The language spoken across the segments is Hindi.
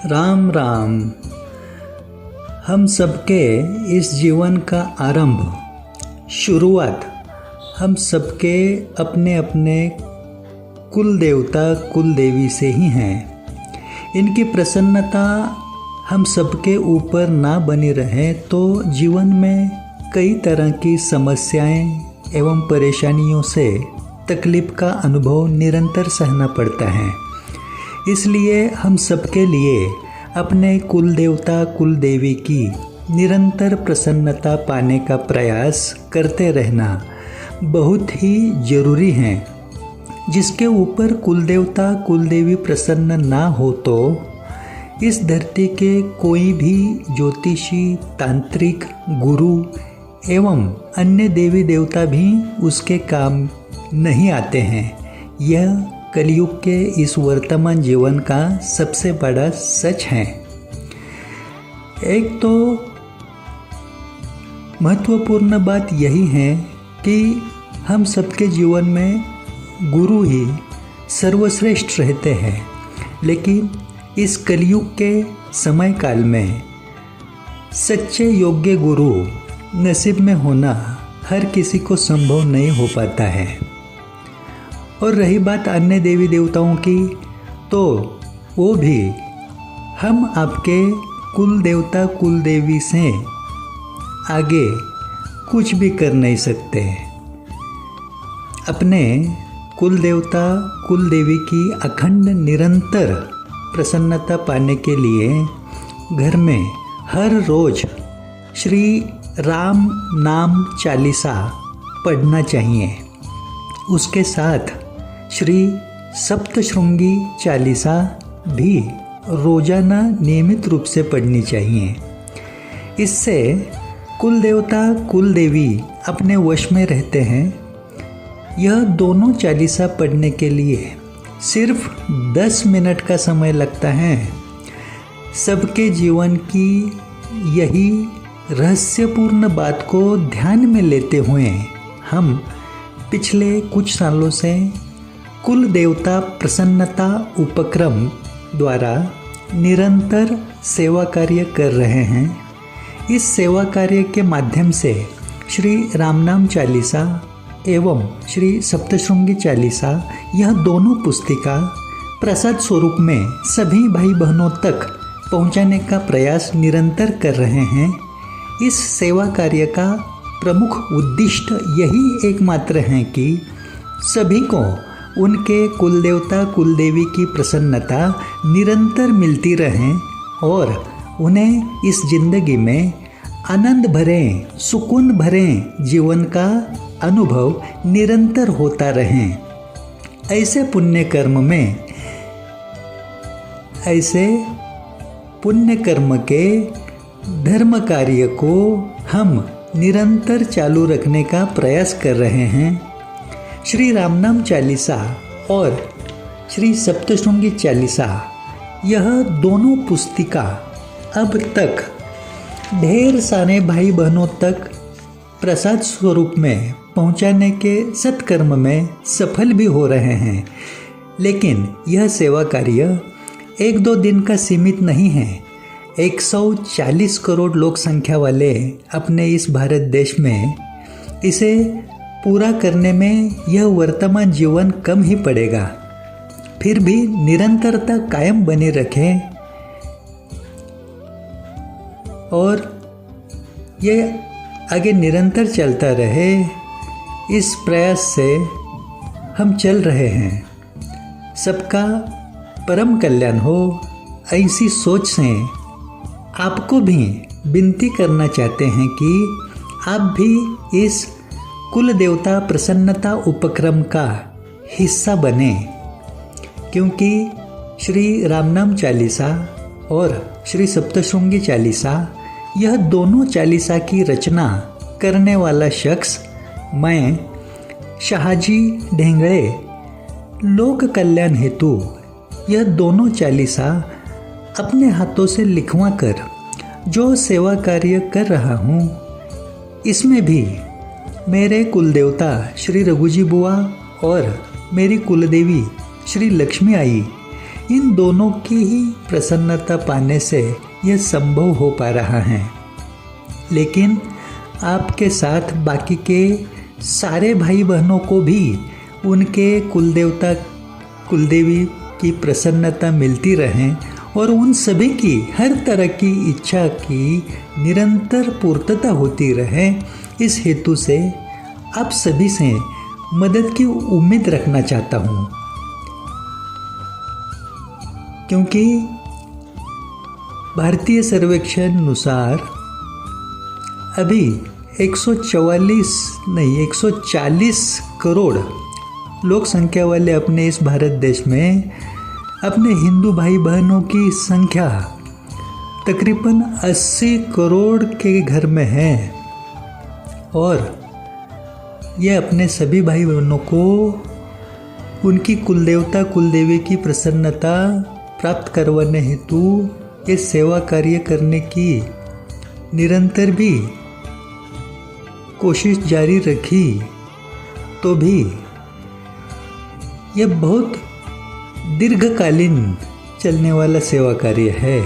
राम राम। हम सबके इस जीवन का आरंभ, शुरुआत हम सबके अपने अपने कुल देवता कुल देवी से ही हैं। इनकी प्रसन्नता हम सबके ऊपर ना बनी रहे तो जीवन में कई तरह की समस्याएं एवं परेशानियों से तकलीफ़ का अनुभव निरंतर सहना पड़ता है। इसलिए हम सबके लिए अपने कुल देवता कुल देवी की निरंतर प्रसन्नता पाने का प्रयास करते रहना बहुत ही ज़रूरी है। जिसके ऊपर कुल देवता कुल देवी प्रसन्न ना हो तो इस धरती के कोई भी ज्योतिषी, तांत्रिक, गुरु एवं अन्य देवी देवता भी उसके काम नहीं आते हैं। यह कलयुग के इस वर्तमान जीवन का सबसे बड़ा सच है। एक तो महत्वपूर्ण बात यही है कि हम सबके जीवन में गुरु ही सर्वश्रेष्ठ रहते हैं, लेकिन इस कलयुग के समय काल में सच्चे योग्य गुरु नसीब में होना हर किसी को संभव नहीं हो पाता है। और रही बात अन्य देवी देवताओं की, तो वो भी हम आपके कुल देवता कुल देवी से आगे कुछ भी कर नहीं सकते। अपने कुल देवता कुल देवी की अखंड निरंतर प्रसन्नता पाने के लिए घर में हर रोज श्री राम नाम चालीसा पढ़ना चाहिए। उसके साथ श्री सप्तशृंगी चालीसा भी रोजाना नियमित रूप से पढ़नी चाहिए। इससे कुल देवता कुल देवी अपने वश में रहते हैं। यह दोनों चालीसा पढ़ने के लिए सिर्फ 10 मिनट का समय लगता है। सबके जीवन की यही रहस्यपूर्ण बात को ध्यान में लेते हुए हम पिछले कुछ सालों से कुल देवता प्रसन्नता उपक्रम द्वारा निरंतर सेवा कार्य कर रहे हैं। इस सेवा कार्य के माध्यम से श्री रामनाम चालीसा एवं श्री सप्तशृंगी चालीसा, यह दोनों पुस्तिका प्रसाद स्वरूप में सभी भाई बहनों तक पहुंचाने का प्रयास निरंतर कर रहे हैं। इस सेवा कार्य का प्रमुख उद्दिष्ट यही एकमात्र है कि सभी को उनके कुल देवता कुल देवी की प्रसन्नता निरंतर मिलती रहे और उन्हें इस जिंदगी में आनंद भरे सुकून भरे जीवन का अनुभव निरंतर होता रहे। ऐसे पुण्य कर्म के धर्म कार्य को हम निरंतर चालू रखने का प्रयास कर रहे हैं। श्री रामनाम चालीसा और श्री सप्तशृंगी चालीसा, यह दोनों पुस्तिका अब तक ढेर सारे भाई बहनों तक प्रसाद स्वरूप में पहुंचाने के सत्कर्म में सफल भी हो रहे हैं। लेकिन यह सेवा कार्य 1-2 दिन का सीमित नहीं है। 140 करोड़ लोक संख्या वाले अपने इस भारत देश में इसे पूरा करने में यह वर्तमान जीवन कम ही पड़ेगा। फिर भी निरंतरता कायम बनी रखें और यह आगे निरंतर चलता रहे, इस प्रयास से हम चल रहे हैं। सबका परम कल्याण हो, ऐसी सोच से आपको भी विनती करना चाहते हैं कि आप भी इस कुल देवता प्रसन्नता उपक्रम का हिस्सा बने, क्योंकि श्री रामनाम चालीसा और श्री सप्तशृंगी चालीसा, यह दोनों चालीसा की रचना करने वाला शख्स मैं शाहजी ढेंगड़े लोक कल्याण हेतु यह दोनों चालीसा अपने हाथों से लिखवा कर जो सेवा कार्य कर रहा हूँ, इसमें भी मेरे कुल देवता श्री रघुजी बुआ और मेरी कुलदेवी श्री लक्ष्मी आई, इन दोनों की ही प्रसन्नता पाने से यह संभव हो पा रहा है। लेकिन आपके साथ बाकी के सारे भाई बहनों को भी उनके कुलदेवता कुलदेवी की प्रसन्नता मिलती रहे और उन सभी की हर तरह की इच्छा की निरंतर पूर्तता होती रहे, इस हेतु से आप सभी से मदद की उम्मीद रखना चाहता हूँ। क्योंकि भारतीय सर्वेक्षण अनुसार अभी 140 करोड़ लोक संख्या वाले अपने इस भारत देश में अपने हिंदू भाई बहनों की संख्या तकरीबन 80 करोड़ के घर में है और ये अपने सभी भाई बहनों को उनकी कुलदेवता कुलदेवी की प्रसन्नता प्राप्त करवाने हेतु ये सेवा कार्य करने की निरंतर भी कोशिश जारी रखी, तो भी यह बहुत दीर्घकालीन चलने वाला सेवा कार्य है।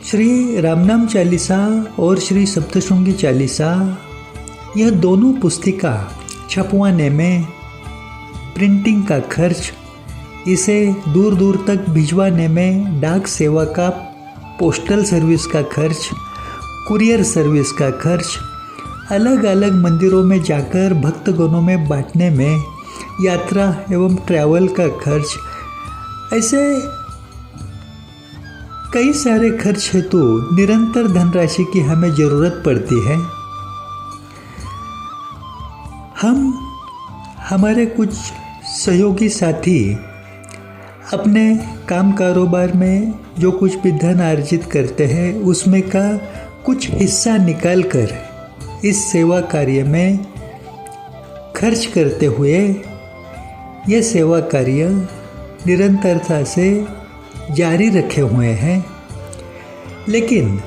श्री रामनाम चालीसा और श्री सप्तशृंगी चालीसा, यह दोनों पुस्तिका छपवाने में प्रिंटिंग का खर्च, इसे दूर दूर तक भिजवाने में डाक सेवा का पोस्टल सर्विस का खर्च, कुरियर सर्विस का खर्च, अलग अलग मंदिरों में जाकर भक्तगणों में बांटने में यात्रा एवं ट्रैवल का खर्च, ऐसे कई सारे खर्च हेतु निरंतर धनराशि की हमें ज़रूरत पड़ती है। हम हमारे कुछ सहयोगी साथी अपने काम कारोबार में जो कुछ भी धन अर्जित करते हैं उसमें का कुछ हिस्सा निकालकर इस सेवा कार्य में खर्च करते हुए यह सेवा कार्य निरंतरता से जारी रखे हुए हैं। लेकिन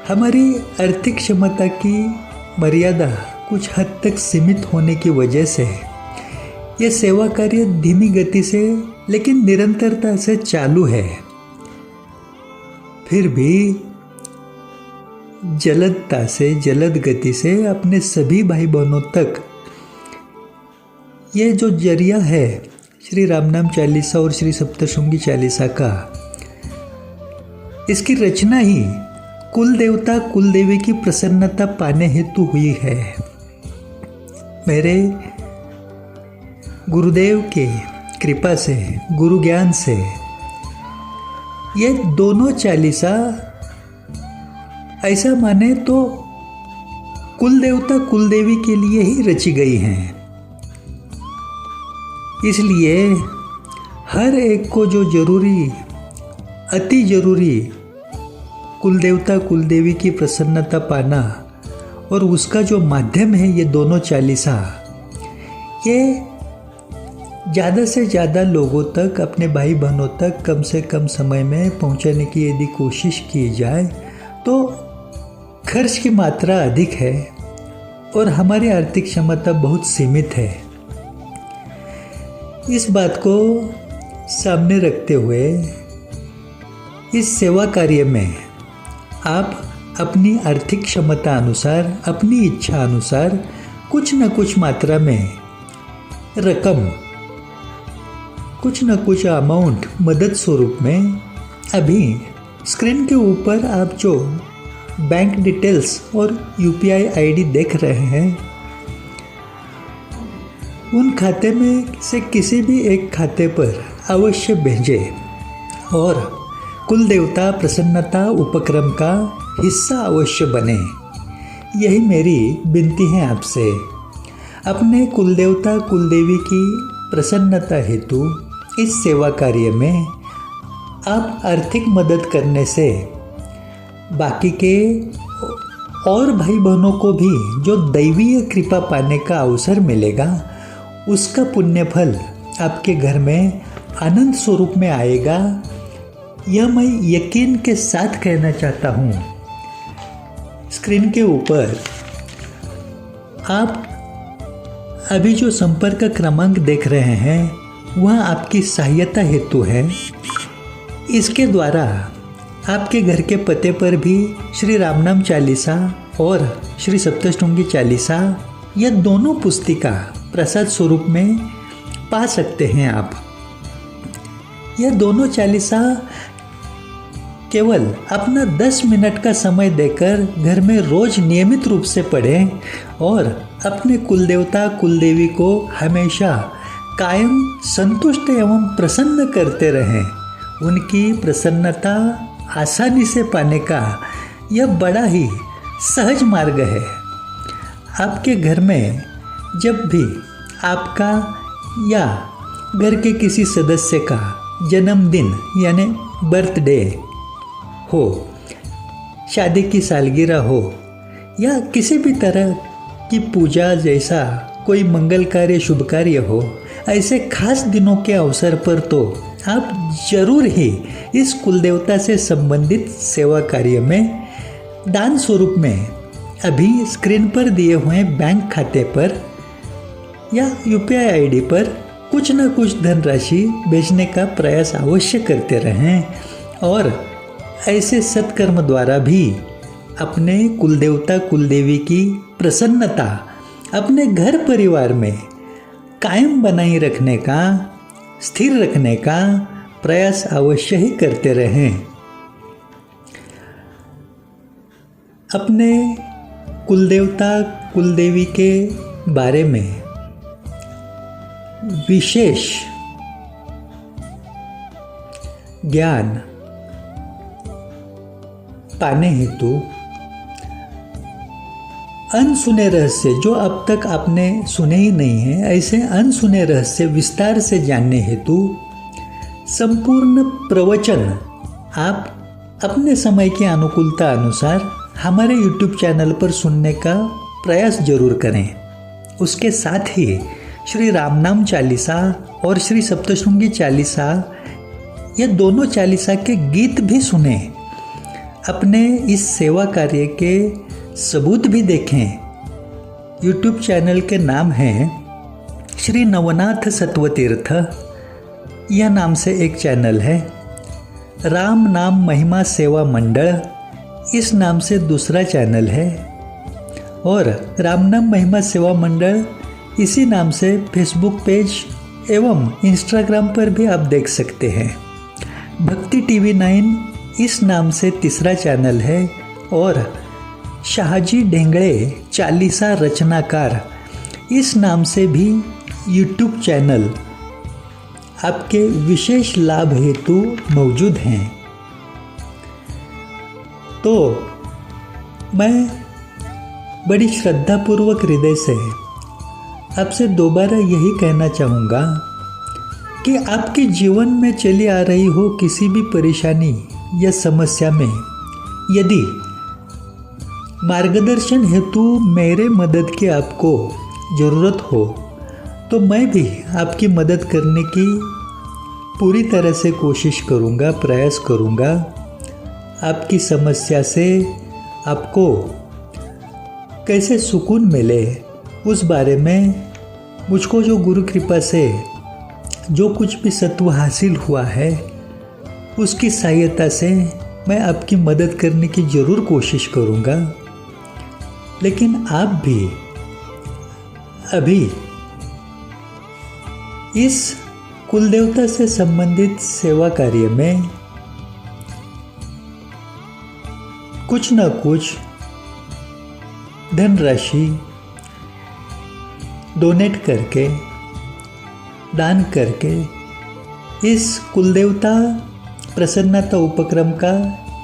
हमारी आर्थिक क्षमता की मर्यादा कुछ हद तक सीमित होने की वजह से यह सेवा कार्य धीमी गति से लेकिन निरंतरता से चालू है। फिर भी जलद गति से अपने सभी भाई बहनों तक ये जो जरिया है श्री रामनाम चालीसा और श्री सप्तशृंगी चालीसा का, इसकी रचना ही कुल देवता कुल देवी की प्रसन्नता पाने हेतु हुई है। मेरे गुरुदेव के कृपा से, गुरु ज्ञान से ये दोनों चालीसा ऐसा माने तो कुल देवता कुल देवी के लिए ही रची गई हैं। इसलिए हर एक को जो जरूरी, अति जरूरी कुल देवता कुल देवी की प्रसन्नता पाना और उसका जो माध्यम है ये दोनों चालीसा, ये ज़्यादा से ज़्यादा लोगों तक, अपने भाई बहनों तक कम से कम समय में पहुंचाने की यदि कोशिश की जाए तो खर्च की मात्रा अधिक है और हमारी आर्थिक क्षमता बहुत सीमित है। इस बात को सामने रखते हुए इस सेवा कार्य में आप अपनी आर्थिक क्षमता अनुसार, अपनी इच्छा अनुसार कुछ न कुछ मात्रा में रकम, कुछ न कुछ अमाउंट मदद स्वरूप में अभी स्क्रीन के ऊपर आप जो बैंक डिटेल्स और यूपीआई आईडी देख रहे हैं, उन खाते में से किसी भी एक खाते पर अवश्य भेजें और कुल देवता प्रसन्नता उपक्रम का हिस्सा अवश्य बने। यही मेरी विनती है आपसे। अपने कुल देवता कुल देवी की प्रसन्नता हेतु इस सेवा कार्य में आप आर्थिक मदद करने से बाकी के और भाई बहनों को भी जो दैवीय कृपा पाने का अवसर मिलेगा, उसका पुण्य फल आपके घर में आनंद स्वरूप में आएगा। यह मैं यकीन के साथ कहना चाहता हूँ। स्क्रीन के ऊपर आप अभी जो संपर्क क्रमांक देख रहे हैं वह आपकी सहायता हेतु है। इसके द्वारा आपके घर के पते पर भी श्री रामनाम चालीसा और श्री सप्तशृंगी चालीसा यह दोनों पुस्तिका प्रसाद स्वरूप में पा सकते हैं आप। यह दोनों चालीसा केवल अपना 10 मिनट का समय देकर घर में रोज नियमित रूप से पढ़ें और अपने कुलदेवता कुलदेवी को हमेशा कायम संतुष्ट एवं प्रसन्न करते रहें। उनकी प्रसन्नता आसानी से पाने का यह बड़ा ही सहज मार्ग है। आपके घर में जब भी आपका या घर के किसी सदस्य का जन्मदिन यानी बर्थडे हो, शादी की सालगिरह हो या किसी भी तरह की पूजा जैसा कोई मंगल कार्य शुभ कार्य हो, ऐसे खास दिनों के अवसर पर तो आप जरूर ही इस कुलदेवता से संबंधित सेवा कार्य में दान स्वरूप में अभी स्क्रीन पर दिए हुए बैंक खाते पर या UPI ID पर कुछ न कुछ धनराशि भेजने का प्रयास अवश्य करते रहें और ऐसे सत्कर्म द्वारा भी अपने कुलदेवता कुलदेवी की प्रसन्नता अपने घर परिवार में कायम बनाए रखने का, स्थिर रखने का प्रयास अवश्य ही करते रहें। अपने कुलदेवता कुलदेवी के बारे में विशेष ज्ञान पाने हेतु अनसुने रहस्य जो अब तक आपने सुने ही नहीं हैं, ऐसे अनसुने रहस्य विस्तार से जानने हेतु संपूर्ण प्रवचन आप अपने समय की अनुकूलता अनुसार हमारे YouTube चैनल पर सुनने का प्रयास जरूर करें। उसके साथ ही श्री रामनाम चालीसा और श्री सप्तशृंगी चालीसा ये दोनों चालीसा के गीत भी सुने। अपने इस सेवा कार्य के सबूत भी देखें। YouTube चैनल के नाम है श्री नवनाथ सत्वतीर्थ, यह नाम से एक चैनल है। राम नाम महिमा सेवा मंडल इस नाम से दूसरा चैनल है और राम नाम महिमा सेवा मंडल इसी नाम से फेसबुक पेज एवं इंस्टाग्राम पर भी आप देख सकते हैं। भक्ति TV 9 इस नाम से तीसरा चैनल है और शाहजी ढेंगड़े चालीसा रचनाकार इस नाम से भी YouTube चैनल आपके विशेष लाभ हेतु मौजूद हैं। तो मैं बड़ी श्रद्धापूर्वक हृदय से आपसे दोबारा यही कहना चाहूँगा कि आपके जीवन में चली आ रही हो किसी भी परेशानी या समस्या में यदि मार्गदर्शन हेतु मेरे मदद की आपको ज़रूरत हो तो मैं भी आपकी मदद करने की पूरी तरह से कोशिश करूँगा, प्रयास करूँगा। आपकी समस्या से आपको कैसे सुकून मिले उस बारे में मुझको जो गुरु कृपा से जो कुछ भी सत्व हासिल हुआ है उसकी सहायता से मैं आपकी मदद करने की ज़रूर कोशिश करूँगा। लेकिन आप भी अभी इस कुलदेवता से संबंधित सेवा कार्य में कुछ न कुछ धनराशि डोनेट करके, दान करके इस कुलदेवता प्रसन्नता उपक्रम का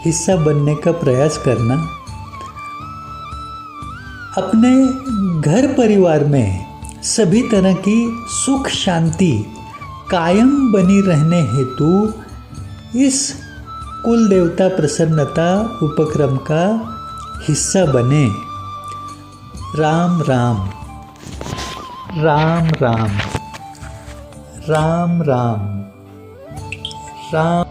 हिस्सा बनने का प्रयास करना। अपने घर परिवार में सभी तरह की सुख शांति कायम बनी रहने हेतु इस कुल देवता प्रसन्नता उपक्रम का हिस्सा बने। राम राम राम राम राम राम राम।